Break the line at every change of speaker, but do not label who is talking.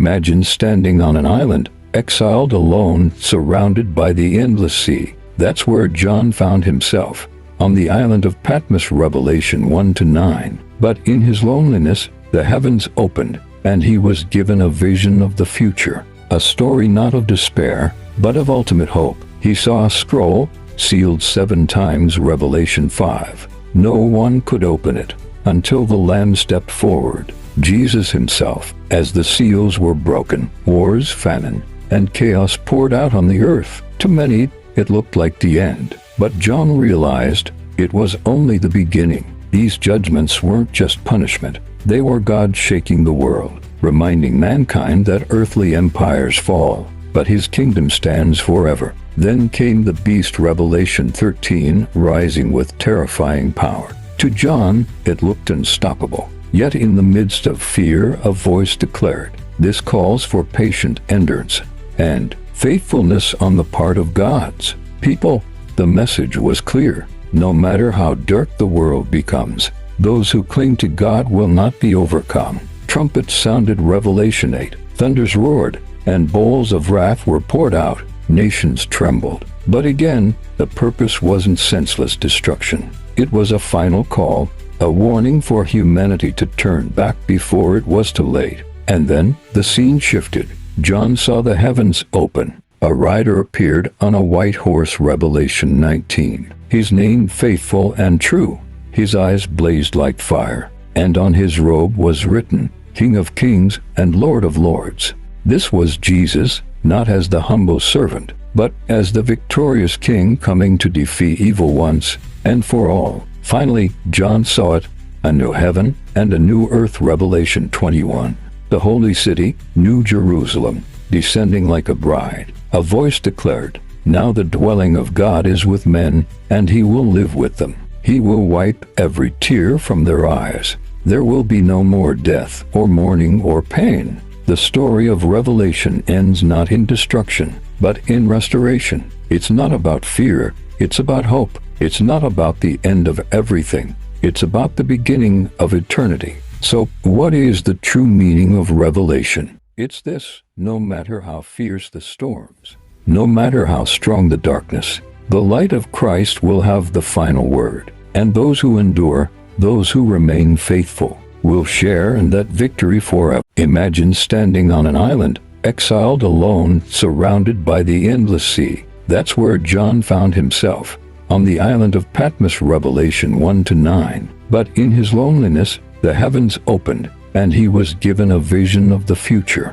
Imagine standing on an island, exiled alone, surrounded by the endless sea. That's where John found himself, on the island of Patmos, Revelation 1-9. But in his loneliness, the heavens opened, and he was given a vision of the future, a story not of despair, but of ultimate hope. He saw a scroll, sealed 7 times, Revelation 5. No one could open it until the Lamb stepped forward, Jesus himself. As the seals were broken, wars, famine, and chaos poured out on the earth. To many, it looked like the end. But John realized it was only the beginning. These judgments weren't just punishment. They were God shaking the world, reminding mankind that earthly empires fall, but his kingdom stands forever. Then came the beast, Revelation 13, rising with terrifying power. To John, it looked unstoppable. Yet in the midst of fear, a voice declared, "This calls for patient endurance and faithfulness on the part of God's people." The message was clear. No matter how dark the world becomes, those who cling to God will not be overcome. Trumpets sounded, Revelation 8. Thunders roared, and bowls of wrath were poured out. Nations trembled. But again, the purpose wasn't senseless destruction. It was a final call, a warning for humanity to turn back before it was too late. And then, the scene shifted. John saw the heavens open. A rider appeared on a white horse, Revelation 19. His name Faithful and True. His eyes blazed like fire, and on his robe was written, King of Kings and Lord of Lords. This was Jesus, not as the humble servant, but as the victorious king coming to defeat evil once and for all. Finally, John saw it, a new heaven and a new earth, Revelation 21. The holy city, New Jerusalem, descending like a bride. A voice declared, "Now the dwelling of God is with men, and he will live with them. He will wipe every tear from their eyes. There will be no more death or mourning or pain." The story of Revelation ends not in destruction, but in restoration. It's not about fear, it's about hope. It's not about the end of everything. It's about the beginning of eternity. So, what is the true meaning of Revelation? It's this: no matter how fierce the storms, no matter how strong the darkness, the light of Christ will have the final word. And those who endure, those who remain faithful, will share in that victory forever. Imagine standing on an island, exiled alone, surrounded by the endless sea. That's where John found himself, on the island of Patmos, Revelation 1-9. But in his loneliness, the heavens opened, and he was given a vision of the future,